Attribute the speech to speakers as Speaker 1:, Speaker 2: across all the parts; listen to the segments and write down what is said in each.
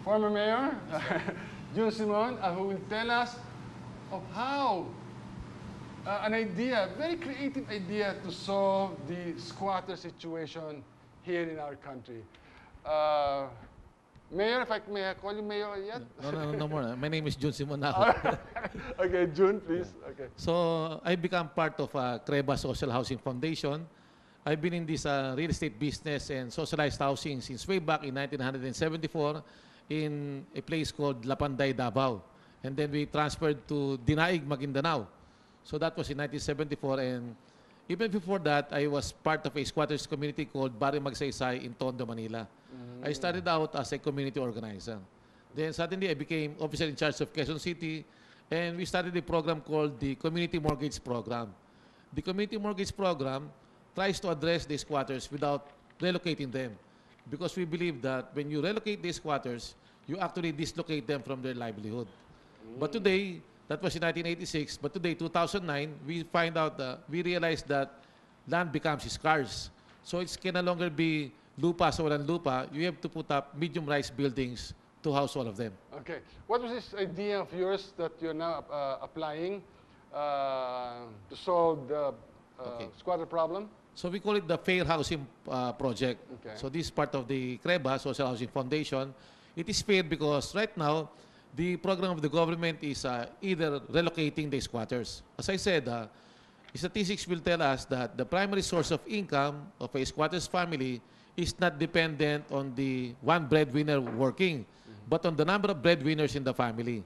Speaker 1: former mayor, Jun Simon, who will tell us of how an idea, very creative idea to solve the squatter situation here in our country. Mayor, if I may I call you Mayor yet?
Speaker 2: No more. My name is Jun Simon now.
Speaker 1: Okay, Jun, please. Okay.
Speaker 2: So I become part of Creba Social Housing Foundation. I've been in this real estate business and socialized housing since way back in 1974 in a place called Lapanday, Davao. And then we transferred to Dinaig, Maguindanao. So that was in 1974. And even before that, I was part of a squatters community called Barrio Magsaysay in Tondo, Manila. I started out as a community organizer. Then suddenly I became officer in charge of Quezon City, and we started a program called the Community Mortgage Program. The Community Mortgage Program tries to address the squatters without relocating them, because we believe that when you relocate the squatters, you actually dislocate them from their livelihood. But today, that was in 1986, but today, 2009, we find out that we realized that land becomes scarce. So it can no longer be lupa sa walang lupa. You have to put up medium-rise buildings to house all of them.
Speaker 1: Okay. What was this idea of yours that you're now applying to solve the squatter problem?
Speaker 2: So we call it the Fair Housing Project.
Speaker 1: Okay.
Speaker 2: So this is part of the CREBA, Social Housing Foundation. It is fair because right now, the program of the government is either relocating the squatters. As I said, statistics will tell us that the primary source of income of a squatter's family is not dependent on the one breadwinner working, but on the number of breadwinners in the family.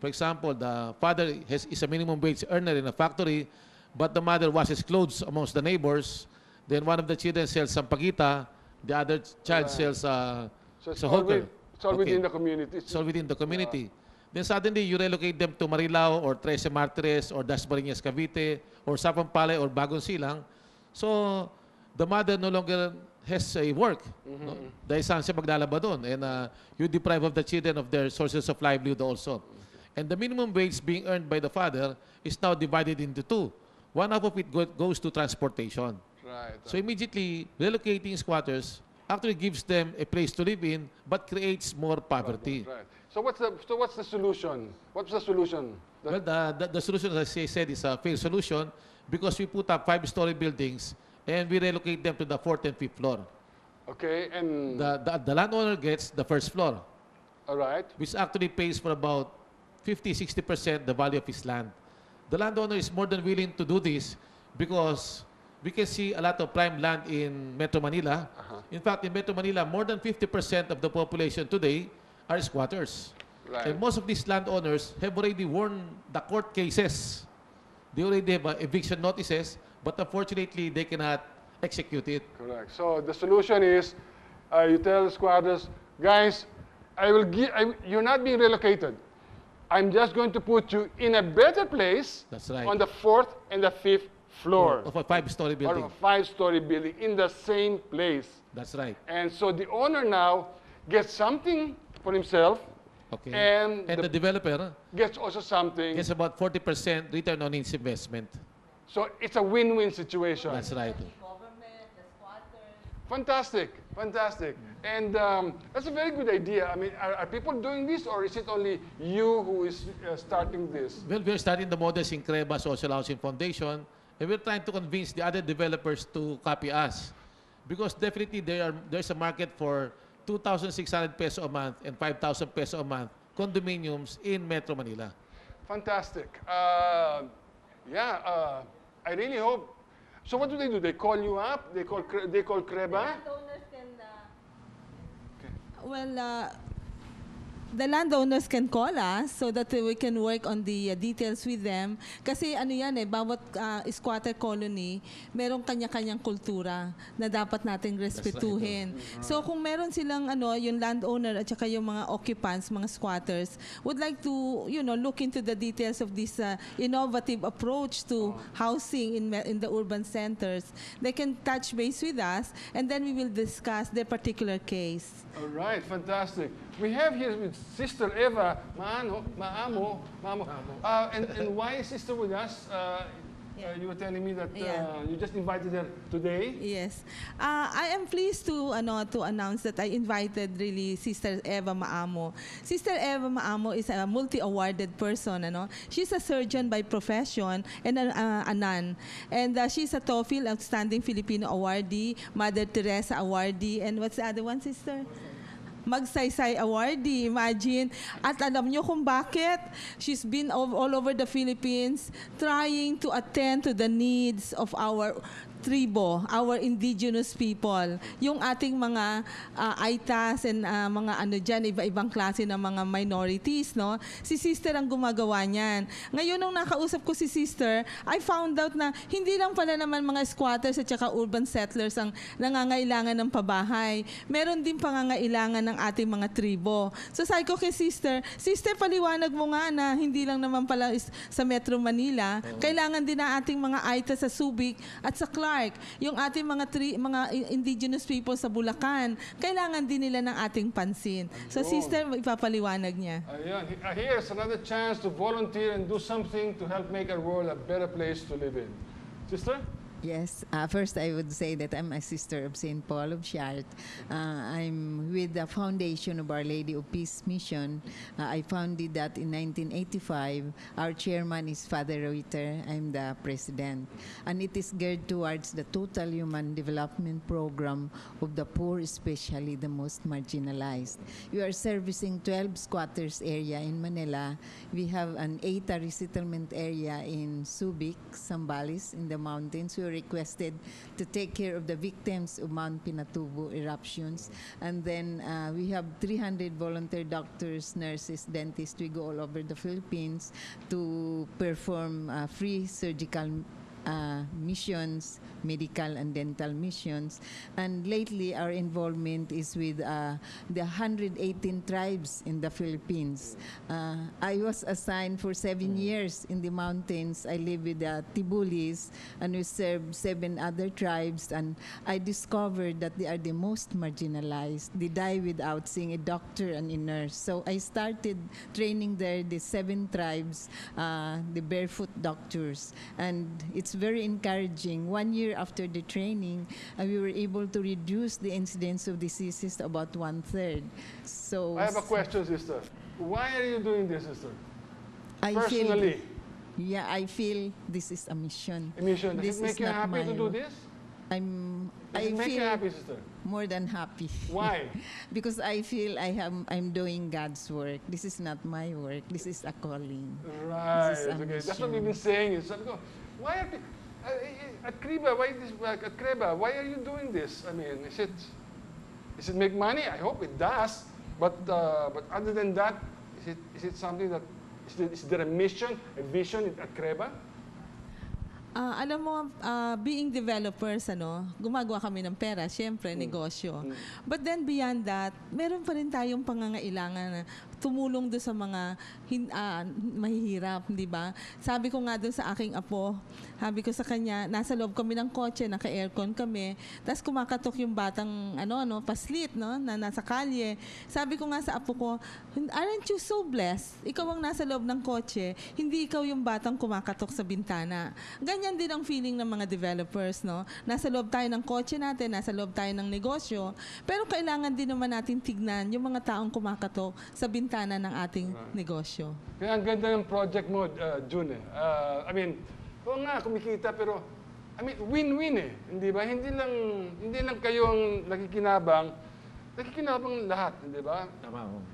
Speaker 2: For example, the father is a minimum wage earner in a factory, but the mother washes clothes amongst the neighbors. Then one of the children sells sampagita, the other child sells
Speaker 1: So it's
Speaker 2: sa
Speaker 1: all,
Speaker 2: hawker.
Speaker 1: it's all within the community.
Speaker 2: It's all within the community. Then suddenly, you relocate them to Marilao or Trece Martires or Dasmariñas, Cavite or Sapampalay or Bagong Silang. So, the mother no longer has a work. No? Dahil saan siya maglalaba doon. And you deprive of the children of their sources of livelihood also. And the minimum wage being earned by the father is now divided into two. One half of it goes to transportation.
Speaker 1: Right.
Speaker 2: So immediately, relocating squatters actually gives them a place to live in, but creates more poverty.
Speaker 1: Right. So what's the solution? What's the solution?
Speaker 2: Well, the solution, as I said, is a fair solution because we put up 5-story buildings and we relocate them to the 4th and 5th floor.
Speaker 1: Okay, and
Speaker 2: The landowner gets the first floor,
Speaker 1: all right.
Speaker 2: which actually pays for about 50-60% the value of his land. The landowner is more than willing to do this because we can see a lot of prime land in Metro Manila. In fact, in Metro Manila, more than 50% of the population today are squatters.
Speaker 1: Right.
Speaker 2: And most of these landowners have already won the court cases. They already have eviction notices, but unfortunately, they cannot execute it.
Speaker 1: Correct. So the solution is, you tell the squatters, guys, you're not being relocated. I'm just going to put you in a better place.
Speaker 2: That's right.
Speaker 1: On the 4th and the 5th floor.
Speaker 2: Of a 5-story building.
Speaker 1: Or a 5-story building in the same place.
Speaker 2: That's right.
Speaker 1: And so the owner now gets something for himself.
Speaker 2: Okay.
Speaker 1: And
Speaker 2: the developer
Speaker 1: gets also something.
Speaker 2: gets about 40% return on its investment.
Speaker 1: So it's a win-win situation.
Speaker 2: That's right.
Speaker 3: Government, the squatters.
Speaker 1: Fantastic, fantastic. And that's a very good idea. I mean, are people doing this, or is it only you who is starting this?
Speaker 2: Well, we're starting the models in Creba Social Housing Foundation, and we're trying to convince the other developers to copy us. Because definitely there's a market for 2,600 peso a month and 5,000 peso a month condominiums in Metro Manila.
Speaker 1: Fantastic. I really hope. So what do? They call you up? They call Creba?
Speaker 3: Landowners can, the landowners can call us so that we can work on the details with them. Kasi ano yan bawat squatter colony, merong kanya-kanyang kultura na dapat nating respetuhin. So kung meron silang yung landowner at saka yung mga occupants, mga squatters, would like to, look into the details of this innovative approach to housing in the urban centers, they can touch base with us and then we will discuss their particular case.
Speaker 1: All right, fantastic. We have here with Sister Eva Maamo. And why is Sister with us?
Speaker 3: Yeah.
Speaker 1: You were telling me that
Speaker 3: Yeah.
Speaker 1: you just invited her today.
Speaker 3: Yes. I am pleased to announce that I invited really Sister Eva Maamo. Sister Eva Maamo is a multi-awarded person. She's a surgeon by profession and a nun. And she's a TOEFL Outstanding Filipino Awardee, Mother Teresa Awardee, and what's the other one, Sister? Magsaysay Awardee, imagine. At alam nyo kung bakit? She's been all over the Philippines trying to attend to the needs of our tribo, our indigenous people. Yung ating mga Aitas and mga ano dyan, iba-ibang klase ng mga minorities, no? Si Sister ang gumagawa niyan. Ngayon, nung nakausap ko si Sister, I found out na hindi lang pala naman mga squatters at saka urban settlers ang nangangailangan ng pabahay. Meron din pangangailangan ng ating mga tribo. So sabi ko kay Sister, Sister, paliwanag mo nga na hindi lang naman pala sa Metro Manila, kailangan din na ating mga Aitas sa Subic at sa Clark, yung ating mga indigenous people sa Bulacan, kailangan din nila ng ating pansin. So
Speaker 1: Ayun.
Speaker 3: Sister, ipapaliwanag niya.
Speaker 1: Ayan. Here's another chance to volunteer and do something to help make our world a better place to live in. Sister?
Speaker 4: Yes. First, I would say that I'm a sister of St. Paul of Chartres. I'm with the foundation of Our Lady of Peace Mission. I founded that in 1985. Our chairman is Father Reuter. I'm the president. And it is geared towards the total human development program of the poor, especially the most marginalized. We are servicing 12 squatters area in Manila. We have an 8 resettlement area in Subic, Zambales, in the mountains. We requested to take care of the victims of Mount Pinatubo eruptions. And then we have 300 volunteer doctors, nurses, dentists. We go all over the Philippines to perform free surgical missions, medical and dental missions. And lately, our involvement is with the 118 tribes in the Philippines. I was assigned for 7 years in the mountains. I live with the Tibulis, and we serve 7 other tribes. And I discovered that they are the most marginalized. They die without seeing a doctor and a nurse. So I started training there the 7 tribes, the barefoot doctors. And it's very encouraging. 1 year after the training, we were able to reduce the incidence of diseases to about 1/3. So
Speaker 1: I have a question, Sister. Why are you doing this, Sister?
Speaker 4: I
Speaker 1: Personally,
Speaker 4: feel, I feel this is a mission.
Speaker 1: a mission. Does
Speaker 4: This
Speaker 1: it make
Speaker 4: is
Speaker 1: you
Speaker 4: not
Speaker 1: happy to
Speaker 4: my
Speaker 1: do
Speaker 4: work.
Speaker 1: this?
Speaker 4: I
Speaker 1: Does it make you
Speaker 4: feel
Speaker 1: happy, Sister?
Speaker 4: more than happy.
Speaker 1: Why?
Speaker 4: Because I feel I'm doing God's work. This is not my work. This is a calling.
Speaker 1: Right.
Speaker 4: This is a
Speaker 1: Okay. That's what
Speaker 4: mission.
Speaker 1: we've been saying. Sabi ko, why are at Kriba? At Kreba? Why are you doing this? I mean, is it make money? I hope it does. But other than that, is it something that is there a mission, a vision at Kreba?
Speaker 3: Alam mo, being developers, gumagawa kami ng pera, syempre, negosyo. But then beyond that, meron pa rin tayong pangangailangan na tumulong doon sa mga mahihirap, di ba? Sabi ko nga doon sa aking apo, sabi ko sa kanya, nasa loob kami ng kotse, naka-aircon kami, tapos kumakatok yung batang, paslit, na nasa kalye. Sabi ko nga sa apo ko, aren't you so blessed? Ikaw ang nasa loob ng kotse, hindi ikaw yung batang kumakatok sa bintana. Ganyan din ang feeling ng mga developers, no? Nasa loob tayo ng kotse natin, nasa loob tayo ng negosyo, pero kailangan din naman natin tignan yung mga taong kumakatok sa bintana ng ating negosyo.
Speaker 1: Kaya ang ganda ng project mo, June. I mean, oo nga, kumikita, pero win-win eh. Hindi ba? Hindi lang kayo ang nakikinabang lahat, hindi ba?
Speaker 2: Tama ho.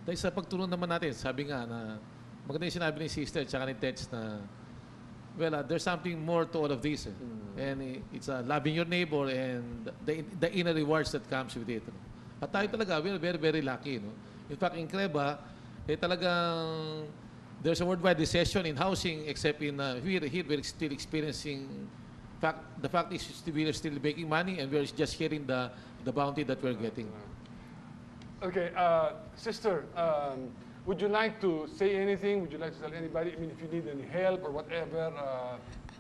Speaker 2: Dahil sa pagtulong naman natin, sabi nga na maganda yung sinabi ni Sister at ni Tets na there's something more to all of this. And it's loving your neighbor and the inner rewards that comes with it. At tayo talaga, we're very, very lucky. No? In fact, in Kreba, talagang there's a worldwide recession in housing except in here we're still experiencing the fact is we're still making money and we're just hearing the bounty that we're getting.
Speaker 1: Okay, Sister, would you like to say anything? Would you like to tell anybody? I mean, if you need any help or whatever,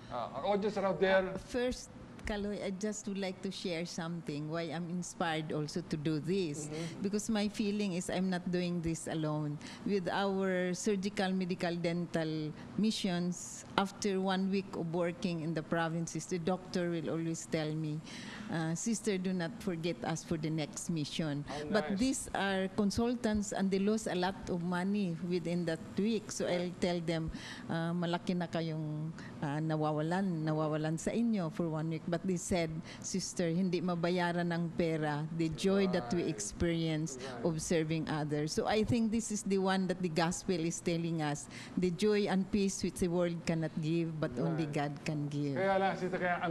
Speaker 1: our audience are out there.
Speaker 4: First, Kaloy, I just would like to share something why I'm inspired also to do this. Because my feeling is I'm not doing this alone. With our surgical, medical, dental missions, after 1 week of working in the provinces, the doctor will always tell me, sister, do not forget us for the next mission.
Speaker 1: How
Speaker 4: But
Speaker 1: nice.
Speaker 4: these are consultants and they lose a lot of money within that week. So I'll tell them, malaki na kayong nawawalan sa inyo for 1 week. But they said, sister, hindi mabayaran ng pera the joy that we experience of serving others. So I think this is the one that the gospel is telling us, the joy and peace which the world cannot give, but only
Speaker 1: Right.
Speaker 4: God can give.
Speaker 1: Kaya lang, sister, kaya